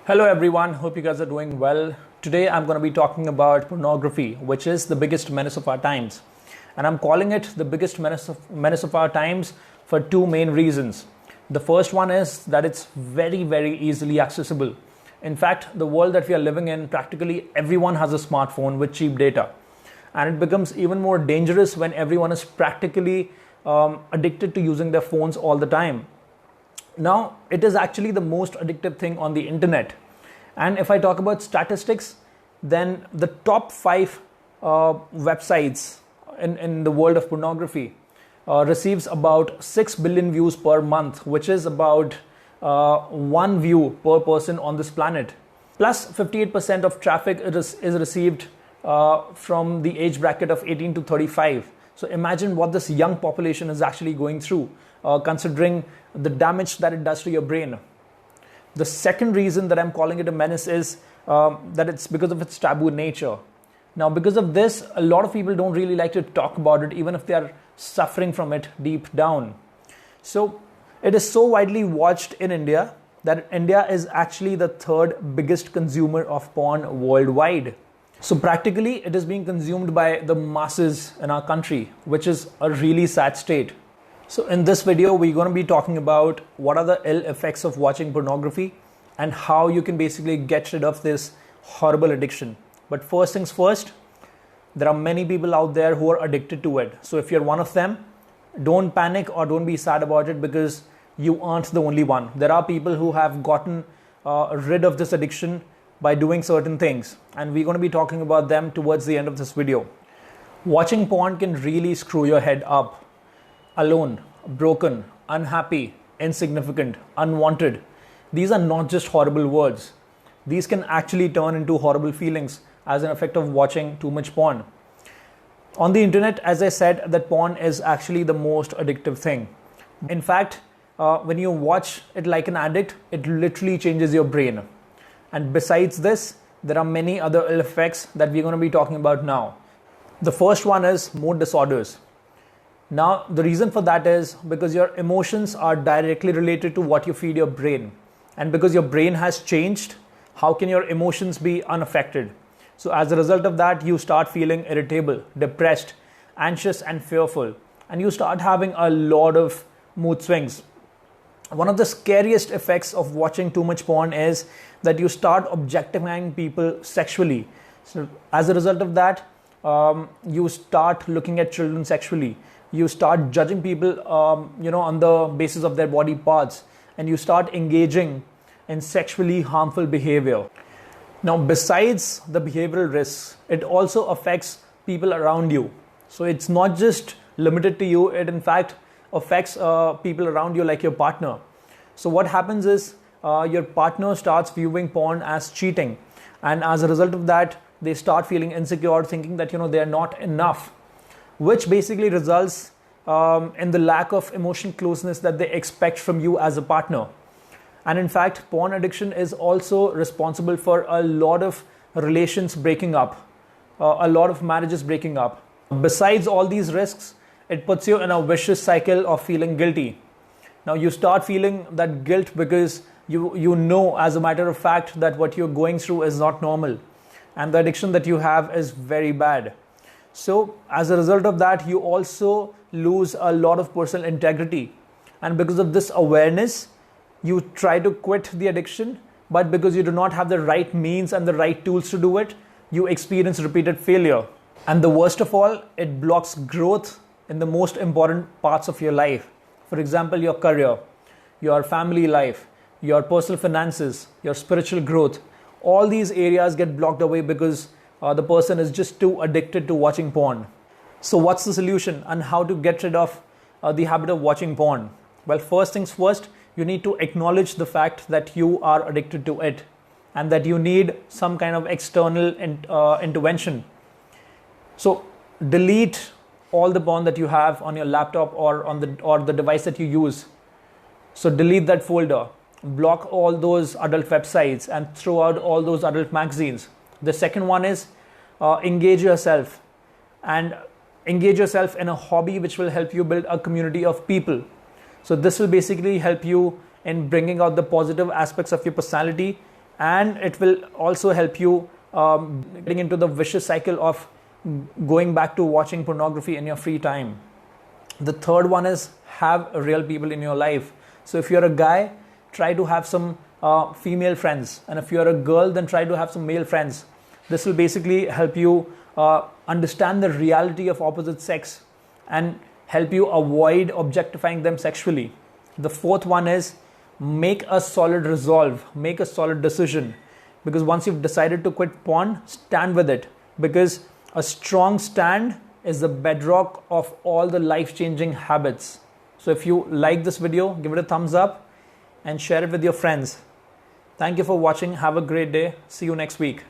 Hello everyone, hope you guys are doing well. Today I'm going to be talking about pornography, which is the biggest menace of our times. And I'm calling it the biggest menace of our times for two main reasons. The first one is that it's very easily accessible. In fact, the world that we are living in, practically everyone has a smartphone with cheap data. And it becomes even more dangerous when everyone is practically addicted to using their phones all the time. Now, it is actually the most addictive thing on the internet. And if I talk about statistics, then the top 5 websites in the world of pornography receives about 6 billion views per month, which is about 1 view per person on this planet. Plus 58% of traffic is received from the age bracket of 18 to 35. So imagine what this young population is actually going through, considering the damage that it does to your brain. The second reason that I'm calling it a menace is that it's because of its taboo nature. Now, because of this, a lot of people don't really like to talk about it, even if they are suffering from it deep down. So it is so widely watched in India that India is actually the third biggest consumer of porn worldwide. So practically, it is being consumed by the masses in our country, which is a really sad state. So in this video, we're going to be talking about what are the ill effects of watching pornography and how you can basically get rid of this horrible addiction. But first things first, there are many people out there who are addicted to it. So if you're one of them, don't panic or don't be sad about it, because you aren't the only one. There are people who have gotten rid of this addiction by doing certain things, and we're going to be talking about them towards the end of this video. Watching porn can really screw your head up. Alone, broken, unhappy, insignificant, unwanted. These are not just horrible words. These can actually turn into horrible feelings as an effect of watching too much porn. On the internet, as I said, that porn is actually the most addictive thing. In fact, when you watch it like an addict, it literally changes your brain. And besides this, there are many other ill effects that we're going to be talking about now. The first one is mood disorders. Now, the reason for that is because your emotions are directly related to what you feed your brain. And because your brain has changed, how can your emotions be unaffected? So as a result of that, you start feeling irritable, depressed, anxious and fearful. And you start having a lot of mood swings. One of the scariest effects of watching too much porn is that you start objectifying people sexually. So as a result of that, you start looking at children sexually. You start judging people, on the basis of their body parts, and you start engaging in sexually harmful behavior. Now, besides the behavioral risks, it also affects people around you. So it's not just limited to you. It in fact affects people around you, like your partner. So what happens is your partner starts viewing porn as cheating, and as a result of that, they start feeling insecure, thinking that they are not enough, which basically results in the lack of emotional closeness that they expect from you as a partner. And in fact, porn addiction is also responsible for a lot of relations breaking up, a lot of marriages breaking up. Besides all these risks, it puts you in a vicious cycle of feeling guilty. Now you start feeling that guilt because you know as a matter of fact that what you're going through is not normal, and the addiction that you have is very bad. So as a result of that, you also lose a lot of personal integrity. And because of this awareness, you try to quit the addiction, but because you do not have the right means and the right tools to do it, you experience repeated failure. And the worst of all, it blocks growth in the most important parts of your life. For example, your career, your family life, your personal finances, your spiritual growth. All these areas get blocked away because the person is just too addicted to watching porn. So what's the solution and how to get rid of the habit of watching porn? Well, first things first, you need to acknowledge the fact that you are addicted to it and that you need some kind of external intervention. So delete all the porn that you have on your laptop or on the device that you use. So delete that folder, block all those adult websites and throw out all those adult magazines. The second one is engage yourself in a hobby which will help you build a community of people. So this will basically help you in bringing out the positive aspects of your personality and it will also help you getting into the vicious cycle of going back to watching pornography in your free time. The third one is have real people in your life. So if you're a guy, try to have some female friends, and if you're a girl, then try to have some male friends. This will basically help you understand the reality of opposite sex and help you avoid objectifying them sexually. The fourth one is make a solid resolve, make a solid decision, because once you've decided to quit porn, stand with it, because a strong stand is the bedrock of all the life-changing habits. So if you like this video, give it a thumbs up and share it with your friends. Thank you for watching. Have a great day. See you next week.